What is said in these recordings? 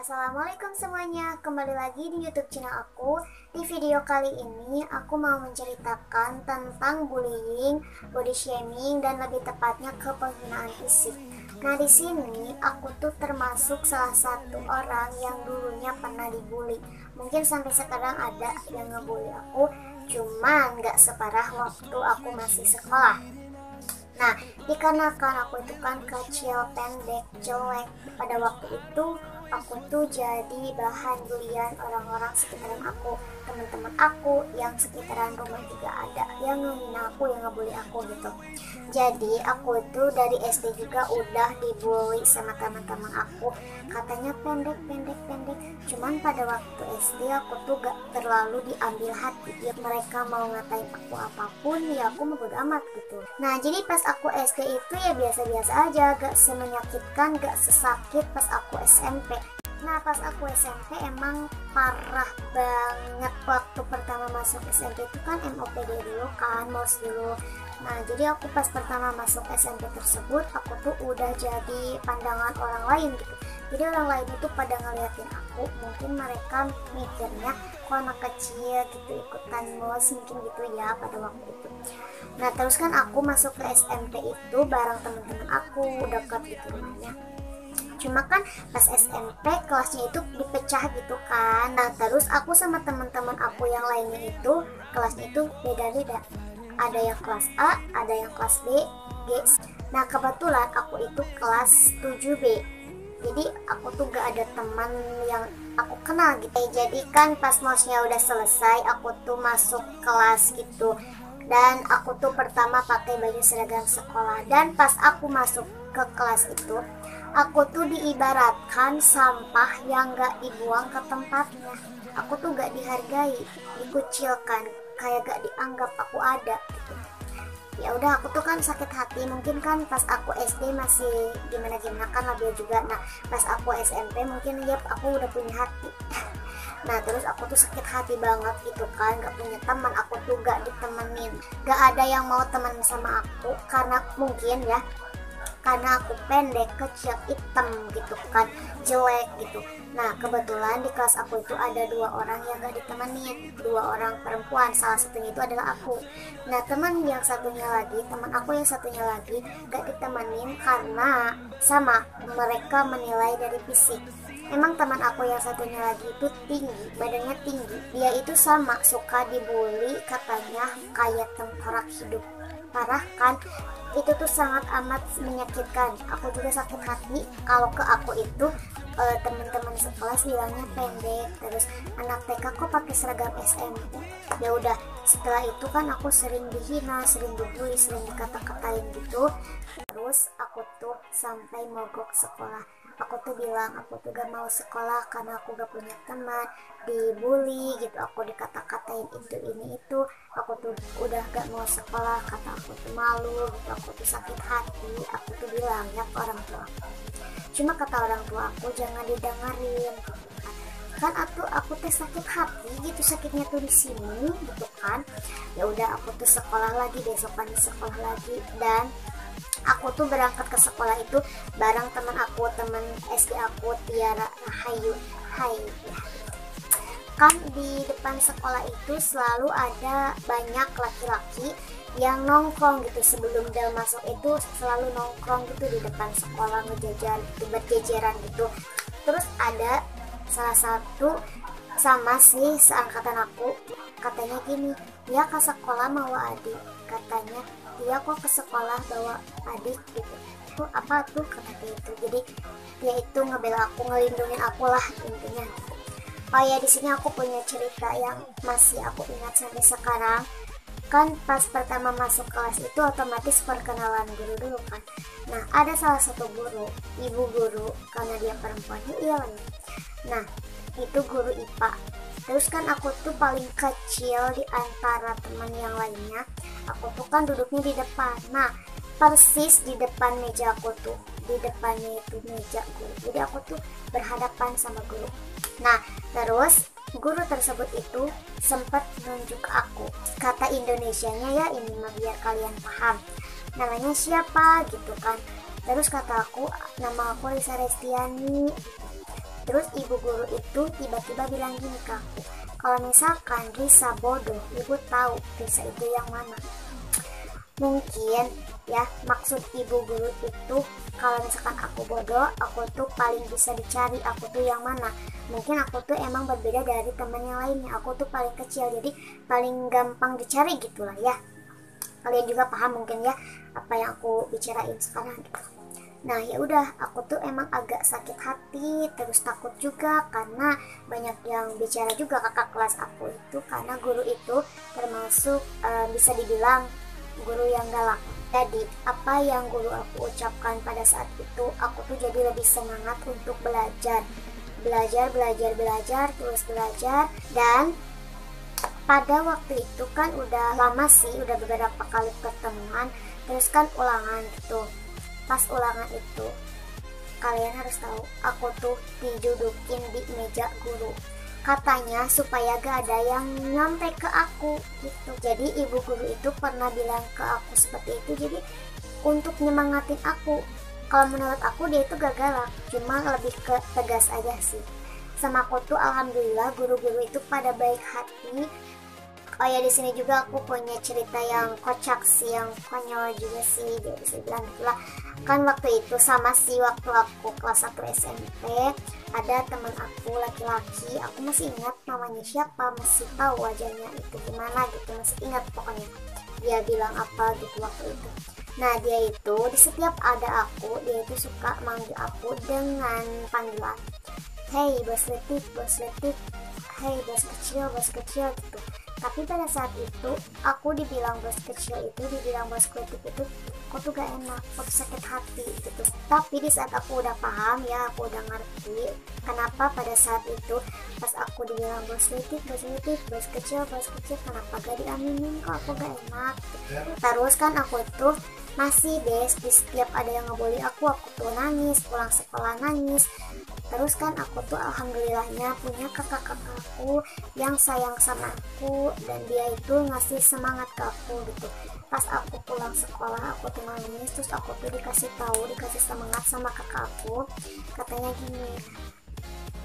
Assalamualaikum semuanya, kembali lagi di YouTube channel aku. Di video kali ini aku mau menceritakan tentang bullying, body shaming, dan lebih tepatnya ke penghinaan fisik. Nah, di sini aku tuh termasuk salah satu orang yang dulunya pernah dibully. Mungkin sampai sekarang ada yang ngebully aku, cuman nggak separah waktu aku masih sekolah. Nah, dikarenakan aku itu kan kecil, pendek, jelek, pada waktu itu aku tuh jadi bahan bulian orang-orang sekitaran aku, teman-teman aku yang sekitaran rumah juga ada yang ngehina aku, yang ngebully aku gitu. Jadi aku tuh dari SD juga udah dibully sama teman-teman aku, katanya pendek, pendek, pendek. Cuman pada waktu SD aku tuh gak terlalu diambil hati, ya mereka mau ngatain aku apapun ya aku mau bodo amat gitu. Nah, jadi pas aku SD itu ya biasa-biasa aja, gak semenyakitkan, gak sesakit pas aku SMP. Nah, pas aku SMP emang parah banget. Waktu pertama masuk SMP itu kan MOPD dulu kan, MOS dulu. Nah, jadi aku pas pertama masuk SMP tersebut, aku tuh udah jadi pandangan orang lain gitu. Jadi orang lain itu pada ngeliatin aku, mungkin mereka mikirnya kok anak kecil gitu ikutan MOS mungkin gitu ya pada waktu itu. Nah, terus kan aku masuk ke SMP itu bareng teman-teman aku, dekat gitu rumahnya. Cuma kan pas SMP kelasnya itu dipecah gitu kan. Nah, terus aku sama teman-teman aku yang lainnya itu kelasnya itu beda-beda. Ada yang kelas A, ada yang kelas B, G. Nah, kebetulan aku itu kelas 7B. Jadi aku tuh gak ada teman yang aku kenal gitu. Jadi kan pas mosnya udah selesai, aku tuh masuk kelas gitu. Dan aku tuh pertama pakai baju seragam sekolah. Dan pas aku masuk ke kelas itu, aku tuh diibaratkan sampah yang gak dibuang ke tempatnya. Aku tuh gak dihargai, dikucilkan, kayak gak dianggap aku ada gitu. Ya udah, aku tuh kan sakit hati. Mungkin kan pas aku SD masih gimana-gimana kan labil juga. Nah, pas aku SMP mungkin ya aku udah punya hati. Nah, terus aku tuh sakit hati banget gitu kan, gak punya teman, aku tuh gak ditemenin, gak ada yang mau teman sama aku karena mungkin ya karena aku pendek, kecil, hitam gitu kan, jelek gitu. Nah, kebetulan di kelas aku itu ada 2 orang yang gak ditemenin, 2 orang perempuan, salah satunya itu adalah aku. Nah, teman yang satunya lagi, teman aku yang satunya lagi gak ditemenin karena sama, mereka menilai dari fisik. Emang teman aku yang satunya lagi itu tinggi, badannya tinggi, dia itu sama suka dibully, katanya kayak tengkorak hidup. Parah kan? Itu tuh sangat amat menyakitkan. Aku juga sakit hati kalau ke aku itu teman-teman sekelas bilangnya pendek, terus anak TK kok pakai seragam SMP. Ya udah, setelah itu kan aku sering dihina, sering dibully, sering dikata-katain gitu. Terus aku tuh sampai mogok sekolah. Aku tuh bilang aku tuh gak mau sekolah karena aku gak punya teman, dibully gitu, aku dikata-katain itu ini itu. Aku tuh udah gak mau sekolah, kata aku tuh malu gitu, aku tuh sakit hati. Aku tuh bilang ya ke orang tua aku. Cuma kata orang tua aku jangan didengerin kan, aku tuh sakit hati gitu, sakitnya tuh di sini gitu kan. Ya udah, aku tuh sekolah lagi, besokan sekolah lagi. Dan aku tuh berangkat ke sekolah itu bareng teman aku, teman SD aku, Tiara Rahayu. Hai ya. Kan di depan sekolah itu selalu ada banyak laki-laki yang nongkrong gitu. Sebelum dia masuk itu selalu nongkrong gitu di depan sekolah, ngejajar gitu, berjejeran gitu. Terus ada salah satu sama sih seangkatan aku, katanya gini, dia ke sekolah bawa adik, katanya dia kok ke sekolah bawa adik gitu. Tuh apa tuh kata dia itu. Jadi dia itu ngebela aku, ngelindungin aku lah intinya. Oh ya, di sini aku punya cerita yang masih aku ingat sampai sekarang. Kan pas pertama masuk kelas itu otomatis perkenalan guru dulu kan. Nah, ada salah satu guru, ibu guru, karena dia perempuan, iya. Nah, itu guru IPA. Terus kan aku tuh paling kecil di antara teman yang lainnya. Aku tuh kan duduknya di depan. Nah, persis di depan meja aku tuh, di depannya itu meja guru. Jadi aku tuh berhadapan sama guru. Nah, terus guru tersebut itu sempat nunjuk ke aku. Kata Indonesianya ya ini mah biar kalian paham. Namanya siapa gitu kan. Terus kata aku, nama aku Risa Restiani. Terus ibu guru itu tiba-tiba bilang gini ke aku, kalau misalkan Risa bodoh, ibu tahu Risa itu yang mana. Mungkin ya maksud ibu guru itu kalau misalkan aku bodoh, aku tuh paling bisa dicari, aku tuh yang mana. Mungkin aku tuh emang berbeda dari teman yang lainnya, aku tuh paling kecil, jadi paling gampang dicari gitulah ya. Kalian juga paham mungkin ya apa yang aku bicarain sekarang gitu. Nah ya udah, aku tuh emang agak sakit hati, terus takut juga karena banyak yang bicara juga kakak kelas aku itu, karena guru itu termasuk bisa dibilang guru yang galak. Jadi apa yang guru aku ucapkan pada saat itu, aku tuh jadi lebih semangat untuk belajar, terus belajar. Dan pada waktu itu kan udah lama sih, udah beberapa kali pertemuan, terus kan ulangan gitu. Pas ulangan itu, kalian harus tahu, aku tuh didudukin di meja guru. Katanya supaya gak ada yang nyampe ke aku gitu. Jadi ibu guru itu pernah bilang ke aku seperti itu, jadi untuk nyemangatin aku. Kalau menurut aku dia itu gak galak, cuma lebih ke tegas aja sih. Sama aku tuh alhamdulillah guru-guru itu pada baik hati. Oh ya, di sini juga aku punya cerita yang kocak sih, yang konyol juga sih, jadi bisa bilang gitulah. Kan waktu itu sama sih, waktu aku kelas 1 SMP, ada teman aku laki-laki, aku masih ingat namanya siapa, masih tahu wajahnya itu gimana gitu, masih ingat pokoknya dia bilang apa gitu waktu itu. Nah dia itu di setiap ada aku, dia itu suka manggil aku dengan panggilan, hey bos letik, hey bos kecil gitu. Tapi pada saat itu aku dibilang bos kecil itu, dibilang bos kritik itu, aku tuh gak enak, aku tuh sakit hati gitu. Tapi di saat aku udah paham ya, aku udah ngerti kenapa pada saat itu pas aku dibilang bos kritik, bos kecil, kenapa gak diaminin, kok aku gak enak. Terus kan aku tuh masih deh, di setiap ada yang ngebully aku tuh nangis, pulang sekolah nangis. Terus kan aku tuh alhamdulillahnya punya kakak-kakakku yang sayang sama aku, dan dia itu ngasih semangat ke aku gitu. Pas aku pulang sekolah aku tuh nangis, terus aku tuh dikasih semangat sama kakak aku. Katanya gini,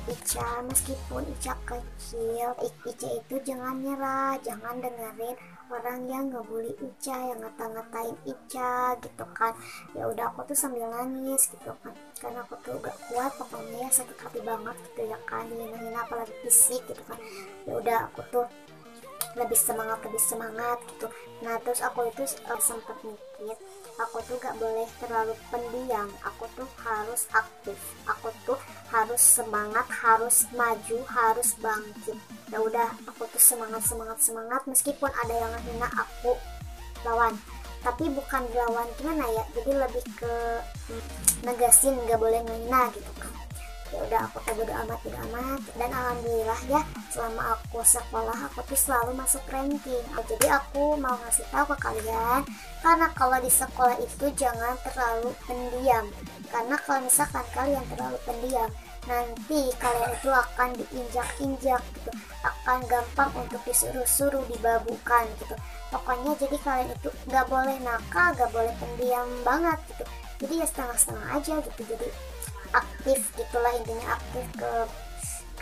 Ica, meskipun Ica kecil, Ica itu jangan nyerah, jangan dengerin orang yang ngebully Ica, yang ngata-ngatain Ica gitu kan. Ya udah, aku tuh sambil nangis gitu kan, karena aku tuh gak kuat pokoknya ya, sakit hati banget gitu ya kan, dihina-hina apalagi fisik gitu kan. Ya udah, aku tuh lebih semangat gitu. Nah terus aku itu sempat mikir, aku tuh gak boleh terlalu pendiam, aku tuh harus aktif, aku tuh harus semangat, harus maju, harus bangkit. Ya udah, aku tuh semangat meskipun ada yang menghina aku, lawan. Tapi bukan dilawan gimana ya, jadi lebih ke negasin, gak boleh menghina gitu kan. Ya udah, aku bodo amat. Dan alhamdulillah ya, selama aku sekolah aku tuh selalu masuk ranking. Jadi aku mau ngasih tahu ke kalian, karena kalau di sekolah itu jangan terlalu pendiam, karena kalau misalkan kalian terlalu pendiam, nanti kalian itu akan diinjak-injak gitu, akan gampang untuk disuruh-suruh, dibabukan gitu. Pokoknya jadi kalian itu gak boleh nakal, gak boleh pendiam banget gitu, jadi ya setengah-setengah aja gitu. Jadi aktif gitulah intinya, aktif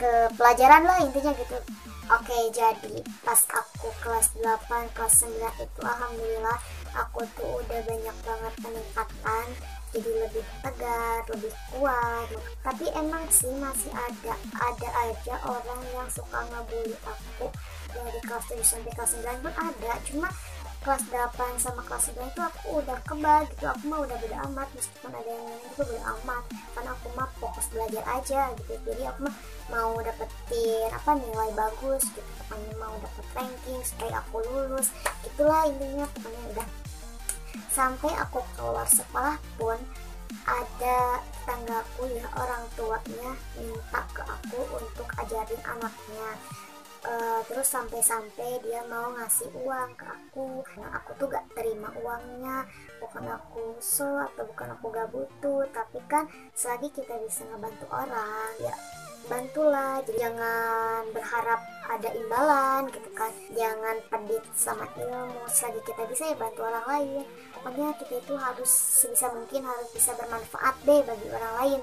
ke pelajaran lah intinya gitu. Oke, jadi pas aku kelas 8, kelas 9 itu alhamdulillah aku tuh udah banyak banget peningkatan, jadi lebih tegar, lebih kuat. Tapi emang sih masih ada aja orang yang suka ngebully aku dari kelas 7 sampai kelas 9 pun ada. Cuma kelas 8 sama kelas 9 itu aku udah kebal gitu, aku mah udah beda amat, meskipun ada yang lain juga beda amat, karena aku mah fokus belajar aja gitu. Jadi aku mah mau dapetin nilai bagus gitu, pokoknya mau dapet ranking supaya aku lulus, itulah intinya. Pokoknya udah, sampai aku keluar sekolah pun ada tetanggaku ya, orang tuanya minta ke aku untuk ajarin anaknya. Terus sampai dia mau ngasih uang ke aku. Nah aku tuh gak terima uangnya, bukan aku atau bukan aku gak butuh, tapi kan selagi kita bisa ngebantu orang ya bantulah. Jadi jangan berharap ada imbalan gitu kan, jangan pedit sama ilmu. Selagi kita bisa ya bantu orang lain. Pokoknya kita itu harus sebisa mungkin harus bisa bermanfaat deh bagi orang lain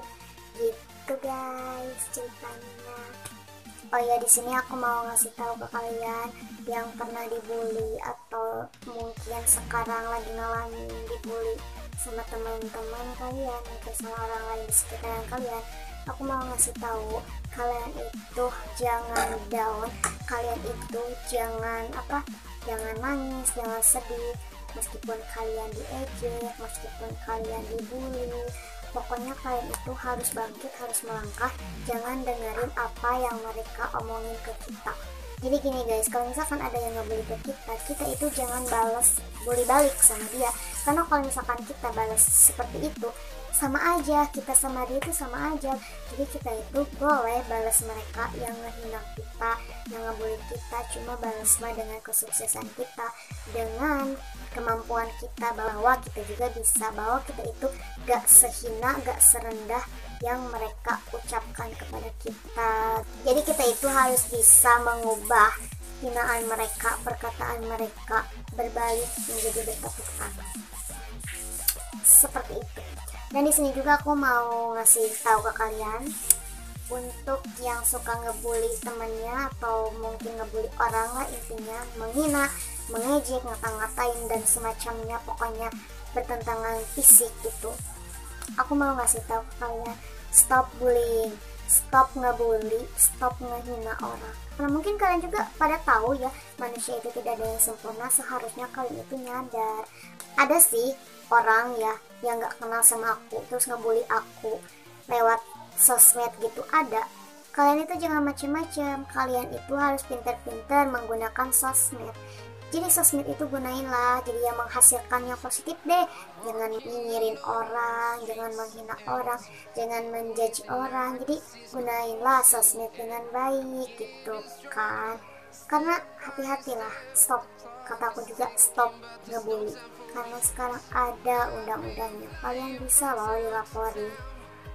gitu. gitu guys ceritanya. Oh ya, di sini aku mau ngasih tahu ke kalian yang pernah dibully atau mungkin sekarang lagi ngalamin dibully sama teman-teman kalian atau sama orang lain di sekitar kalian. Aku mau ngasih tahu kalian itu jangan down, kalian itu jangan nangis, jangan sedih meskipun kalian diejek, meskipun kalian dibully. Pokoknya kalian itu harus bangkit, harus melangkah, jangan dengerin apa yang mereka omongin ke kita. Jadi gini guys, kalau misalkan ada yang ngebully ke kita, kita itu jangan balas bully balik sama dia. Karena kalau misalkan kita balas seperti itu, sama aja, kita sama dia itu sama aja. Jadi kita itu boleh balas mereka yang ngehina kita, yang ngebully kita, cuma balaslah dengan kesuksesan kita, dengan kemampuan kita, bahwa kita juga bisa, bahwa kita itu gak sehina, gak serendah yang mereka ucapkan kepada kita. Jadi kita itu harus bisa mengubah hinaan mereka, perkataan mereka berbalik menjadi bertepuk tangan. Seperti itu. Dan di sini juga aku mau ngasih tahu ke kalian, untuk yang suka ngebully temennya atau mungkin ngebully orang lah, intinya menghina, mengejek, ngata-ngatain dan semacamnya, pokoknya bertentangan fisik gitu. Aku mau ngasih tahu ke kalian, stop bullying, stop ngebully, stop ngehina orang. Karena mungkin kalian juga pada tahu ya, manusia itu tidak ada yang sempurna. Seharusnya kalian itu nyadar. Ada sih orang ya yang gak kenal sama aku terus ngebully aku lewat sosmed gitu, ada. Kalian itu jangan macem-macem, kalian itu harus pintar-pintar menggunakan sosmed. Jadi sosmed itu gunainlah jadi yang menghasilkan yang positif deh. Jangan nyinyirin orang, jangan menghina orang, jangan menjudge orang. Jadi gunainlah sosmed dengan baik gitu kan. Karena hati-hatilah, stop, kataku juga stop ngebully. Karena sekarang ada undang-undangnya, kalian bisa loh dilaporin.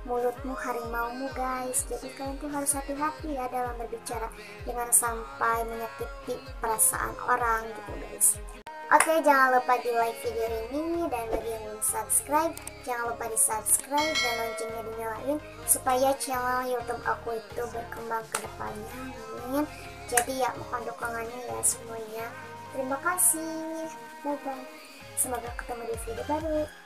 Mulutmu harimaumu guys, jadi kalian tuh harus hati-hati ya dalam berbicara, jangan sampai menyakiti perasaan orang gitu guys. Oke, jangan lupa di like video ini, dan bagi yang belum subscribe jangan lupa di subscribe dan loncengnya dinyalain supaya channel YouTube aku itu berkembang ke depannya. Amin. Jadi ya mohon dukungannya ya semuanya. Terima kasih, bye bye, semoga ketemu di video baru.